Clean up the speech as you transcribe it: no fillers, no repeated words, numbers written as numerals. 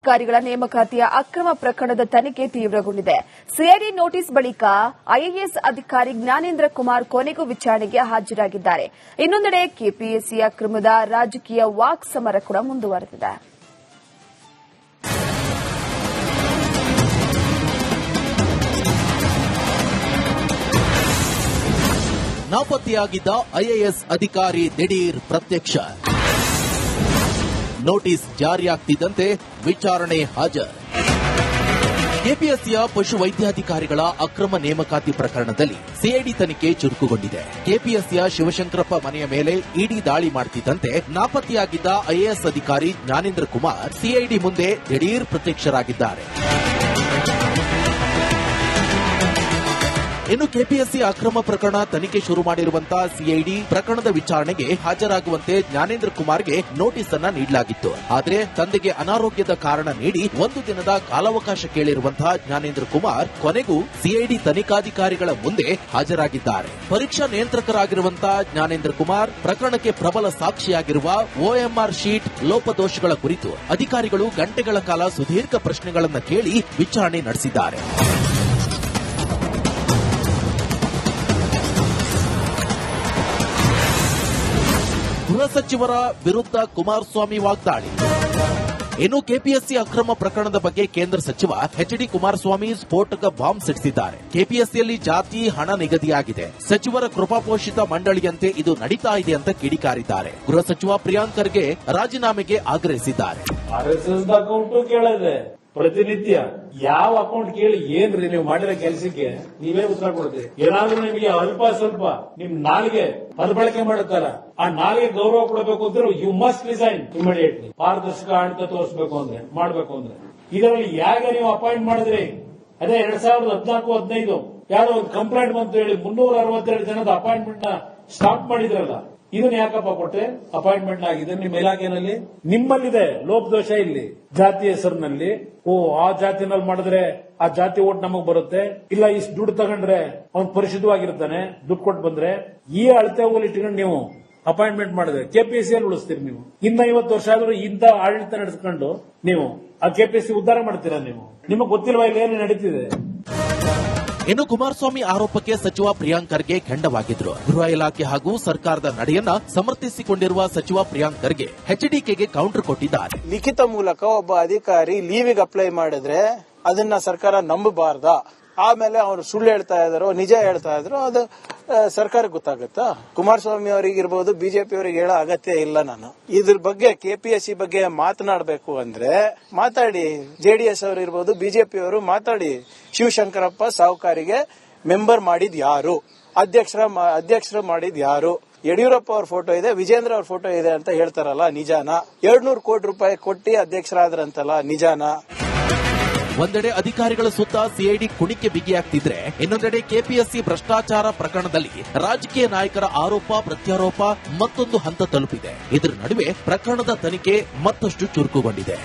ಅಧಿಕಾರಿಗಳ ನೇಮಕಾತಿಯ ಅಕ್ರಮ ಪ್ರಕರಣದ ತನಿಖೆ ತೀವ್ರಗೊಂಡಿದೆ. ಸಿಐಡಿ ನೋಟಿಸ್ ಬಳಿಕ ಐಎಎಸ್ ಅಧಿಕಾರಿ ಜ್ಞಾನೇಂದ್ರ ಕುಮಾರ್ ಕೊನೆಗೂ ವಿಚಾರಣೆಗೆ ಹಾಜರಾಗಿದ್ದಾರೆ. ಇನ್ನೊಂದೆಡೆ ಕೆಪಿಎಸ್ಸಿ ಅಕ್ರಮದ ರಾಜಕೀಯ ವಾಕ್ ಸಮರ ಕೂಡ ಮುಂದುವರೆದಿದೆ. ನಾಪತ್ತೆಯಾಗಿದ್ದ ಐಎಎಸ್ ಅಧಿಕಾರಿ ದಿಢೀರ್ ಪ್ರತ್ಯಕ್ಷ. ನೋಟಿಸ್ ಜಾರಿಯಾಗ್ತಿದ್ದಂತೆ ವಿಚಾರಣೆ ಹಾಜರು. ಕೆಪಿಎಸ್ಸಿಯ ಪಶು ವೈದ್ಯಾಧಿಕಾರಿಗಳ ಅಕ್ರಮ ನೇಮಕಾತಿ ಪ್ರಕರಣದಲ್ಲಿ ಸಿಐಡಿ ತನಿಖೆ ಚುರುಕುಗೊಂಡಿದೆ. ಕೆಪಿಎಸ್ಸಿಯ ಶಿವಶಂಕರಪ್ಪ ಮನೆಯ ಮೇಲೆ ಇಡಿ ದಾಳಿ ಮಾಡುತ್ತಿದ್ದಂತೆ ನಾಪತ್ತೆಯಾಗಿದ್ದ ಐಎಎಸ್ ಅಧಿಕಾರಿ ಜ್ಞಾನೇಂದ್ರ ಕುಮಾರ್ ಸಿಐಡಿ ಮುಂದೆ ದಿಢೀರ್ ಪ್ರತ್ಯಕ್ಷರಾಗಿದ್ದಾರೆ. ಇನ್ನು ಕೆಪಿಎಸ್ಸಿ ಅಕ್ರಮ ಪ್ರಕರಣ ತನಿಖೆ ಶುರು ಮಾಡಿರುವಂತಹ ಸಿಐಡಿ ಪ್ರಕರಣದ ವಿಚಾರಣೆಗೆ ಹಾಜರಾಗುವಂತೆ ಜ್ಞಾನೇಂದ್ರ ಕುಮಾರ್ಗೆ ನೋಟಿಸ್ ಅನ್ನ ನೀಡಲಾಗಿತ್ತು. ಆದರೆ ತಂದೆಗೆ ಅನಾರೋಗ್ಯದ ಕಾರಣ ನೀಡಿ ಒಂದು ದಿನದ ಕಾಲಾವಕಾಶ ಕೇಳಿರುವಂತಹ ಜ್ಞಾನೇಂದ್ರ ಕುಮಾರ್ ಕೊನೆಗೂ ಸಿಐಡಿ ತನಿಖಾಧಿಕಾರಿಗಳ ಮುಂದೆ ಹಾಜರಾಗಿದ್ದಾರೆ. ಪರೀಕ್ಷಾ ನಿಯಂತ್ರಕರಾಗಿರುವಂತಹ ಜ್ಞಾನೇಂದ್ರ ಕುಮಾರ್ ಪ್ರಕರಣಕ್ಕೆ ಪ್ರಬಲ ಸಾಕ್ಷಿಯಾಗಿರುವ ಓಎಂಆರ್ ಶೀಟ್ ಲೋಪದೋಷಗಳ ಕುರಿತು ಅಧಿಕಾರಿಗಳು ಗಂಟೆಗಳ ಕಾಲ ಸುದೀರ್ಘ ಪ್ರಶ್ನೆಗಳನ್ನು ಕೇಳಿ ವಿಚಾರಣೆ ನಡೆಸಿದ್ದಾರೆ. ಗೃಹ ಸಚಿವರ ವಿರುದ್ಧ ಕುಮಾರಸ್ವಾಮಿ ವಾಗ್ದಾಳಿ. ಇನ್ನು ಕೆಪಿಎಸ್ಸಿ ಅಕ್ರಮ ಪ್ರಕರಣದ ಬಗ್ಗೆ ಕೇಂದ್ರ ಸಚಿವ ಎಚ್ಡಿ ಕುಮಾರಸ್ವಾಮಿ ಸ್ಫೋಟಕ ಬಾಂಬ್ ಸಿಡಿಸಿದ್ದಾರೆ. ಕೆಪಿಎಸ್ಸಿಯಲ್ಲಿ ಜಾತಿ ಹಣ ನಿಗದಿಯಾಗಿದೆ, ಸಚಿವರ ಕೃಪಾಪೋಷಿತ ಮಂಡಳಿಯಂತೆ ಇದು ನಡೀತಾ ಇದೆ ಅಂತ ಕಿಡಿಕಾರಿದ್ದಾರೆ. ಗೃಹ ಸಚಿವ ಪ್ರಿಯಾಂಕ್ ಖರ್ಗೆ ರಾಜೀನಾಮೆಗೆ ಆಗ್ರಹಿಸಿದ್ದಾರೆ. ಆರ್ಎಸ್ಎಸ್ ಅಕೌಂಟ್ ಕೇಳಿದೆ ಪ್ರತಿನಿತ್ಯ ಯಾವ ಅಕೌಂಟ್ ಕೇಳಿ ಏನ್ರಿ ನೀವು ಮಾಡಿರೋ ಕೆಲಸಕ್ಕೆ ನೀವೇ ಉತ್ತರ ಕೊಡ್ತೀರಿ. ಏನಾದ್ರೂ ನಿಮಗೆ ಅಲ್ಪ ಸ್ವಲ್ಪ ನಿಮ್ ನಾಲಿಗೆ ಪದಬಳಕೆ ಮಾಡುತ್ತಲ್ಲ, ಆ ನಾಲಿಗೆ ಗೌರವ ಕೊಡಬೇಕು ಅಂದ್ರೆ ಯು ಮಸ್ಟ್ ರಿಸೈನ್ ಇಮಿಡಿಯೇಟ್ಲಿ. ಪಾರದರ್ಶಕ ಆಡಳಿತ ತೋರಿಸಬೇಕು ಅಂದ್ರೆ ಮಾಡಬೇಕು ಅಂದ್ರೆ ಇದರಲ್ಲಿ ಯಾಕೆ ನೀವು ಅಪಾಯಿಂಟ್ ಮಾಡಿದ್ರಿ? ಅದೇ 2014-15 ಯಾರೋ ಒಂದು ಕಂಪ್ಲೇಂಟ್ ಬಂತು ಹೇಳಿ 362 ಜನದ ಅಪಾಯಿಂಟ್ಮೆಂಟ್ ನ ಸ್ಟಾಪ್ ಮಾಡಿದ್ರಲ್ಲ, ಇದನ್ನ ಯಾಕಪ್ಪ ಕೊಟ್ಟೆ ಅಪಾಯಿಂಟ್ಮೆಂಟ್ ಆಗಿದೆ ನಿಮ್ಮ ಇಲಾಖೆನಲ್ಲಿ? ನಿಮ್ಮಲ್ಲಿದೆ ಲೋಪದೋಷ. ಇಲ್ಲಿ ಜಾತಿ ಹೆಸರಿನಲ್ಲಿ ಆ ಜಾತಿನಲ್ಲಿ ಮಾಡಿದ್ರೆ ಆ ಜಾತಿ ಓಟ್ ನಮಗ್ ಬರುತ್ತೆ, ಇಲ್ಲ ಇಷ್ಟು ದುಡ್ಡು ತಗೊಂಡ್ರೆ ಅವ್ನು ಪರಿಶುದ್ಧವಾಗಿರ್ತಾನೆ, ದುಡ್ಡು ಕೊಟ್ಟು ಬಂದ್ರೆ ಈ ಅಳತೆ ಹೋಗಲಿ ಇಟ್ಕೊಂಡು ನೀವು ಅಪಾಯಿಂಟ್ಮೆಂಟ್ ಮಾಡಿದ್ರೆ ಕೆಪಿಎಸ್ಸಿಯಲ್ಲಿ ಉಳಿಸ್ತೀರಿ. ನೀವು ಇನ್ನ 50 ವರ್ಷ ಆದ್ರೂ ಇಂಥ ಆಡಳಿತ ನಡೆಸ್ಕೊಂಡು ನೀವು ಆ ಕೆಪಿಎಸ್ಸಿ ಉದ್ಧಾರ ಮಾಡ್ತೀರಾ? ನೀವು ನಿಮಗೆ ಗೊತ್ತಿಲ್ವಾ ಇಲ್ಲಿ ಏನು ನಡೀತಿದೆ? ಇನ್ನು ಕುಮಾರಸ್ವಾಮಿ ಆರೋಪಕ್ಕೆ ಸಚಿವ ಪ್ರಿಯಾಂಕ್ ಖರ್ಗೆ ಖಂಡವಾಗಿದ್ರು. ಗೃಹ ಇಲಾಖೆ ಹಾಗೂ ಸರ್ಕಾರದ ನಡೆಯನ್ನ ಸಮರ್ಥಿಸಿಕೊಂಡಿರುವ ಸಚಿವ ಪ್ರಿಯಾಂಕ್ ಖರ್ಗೆ ಎಚ್ಡಿಕೆಗೆ ಕೌಂಟರ್ ಕೊಟ್ಟಿದ್ದಾರೆ. ಲಿಖಿತ ಮೂಲಕ ಒಬ್ಬ ಅಧಿಕಾರಿ ಲೀವಿಗೆ ಅಪ್ಲೈ ಮಾಡಿದ್ರೆ ಅದನ್ನ ಸರ್ಕಾರ ನಂಬಬಾರ್ದಾ? ಆಮೇಲೆ ಅವರು ಸುಳ್ಳು ಹೇಳ್ತಾ ಇದಾರೋ ನಿಜ ಹೇಳ್ತಾ ಇದ್ರು ಅದು ಸರ್ಕಾರಕ್ಕೆ ಗೊತ್ತಾಗುತ್ತಾ? ಕುಮಾರಸ್ವಾಮಿ ಅವರಿಗಿರ್ಬೋದು, ಬಿಜೆಪಿ ಅವರಿಗೆ ಹೇಳೋ ಅಗತ್ಯ ಇಲ್ಲ. ನಾನು ಇದ್ರ ಬಗ್ಗೆ ಕೆಪಿಎಸ್ಸಿ ಬಗ್ಗೆ ಮಾತನಾಡಬೇಕು ಅಂದ್ರೆ ಮಾತಾಡಿ. ಜೆಡಿಎಸ್ ಅವರು ಇರ್ಬೋದು, ಬಿಜೆಪಿ ಅವರು ಮಾತಾಡಿ. ಶಿವಶಂಕರಪ್ಪ ಸಾಹುಕಾರಿಗೆ ಮೆಂಬರ್ ಮಾಡಿದ್ ಯಾರು? ಅಧ್ಯಕ್ಷರ ಮಾಡಿದ್ ಯಾರು? ಯಡಿಯೂರಪ್ಪ ಅವ್ರ ಫೋಟೋ ಇದೆ, ವಿಜೇಂದ್ರ ಅವ್ರ ಫೋಟೋ ಇದೆ ಅಂತ ಹೇಳ್ತಾರಲ್ಲ, ನಿಜಾನ? 200 ಕೋಟಿ ರೂಪಾಯಿ ಕೊಟ್ಟಿ ಅಧ್ಯಕ್ಷರಾದ್ರಂತಲ್ಲ, ನಿಜಾನ? ಒಂದೆಡೆ ಅಧಿಕಾರಿಗಳ ಸುತ್ತ ಸಿಐಡಿ ಕುಣಿಕೆ ಬಿಗಿಯಾಗ್ತಿದ್ರೆ, ಇನ್ನೊಂದೆಡೆ ಕೆಪಿಎಸ್ಸಿ ಭ್ರಷ್ಟಾಚಾರ ಪ್ರಕರಣದಲ್ಲಿ ರಾಜಕೀಯ ನಾಯಕರ ಆರೋಪ ಪ್ರತ್ಯಾರೋಪ ಮತ್ತೊಂದು ಹಂತ ತಲುಪಿದೆ. ಇದರ ನಡುವೆ ಪ್ರಕರಣದ ತನಿಖೆ ಮತ್ತಷ್ಟು ಚುರುಕುಗೊಂಡಿದೆ.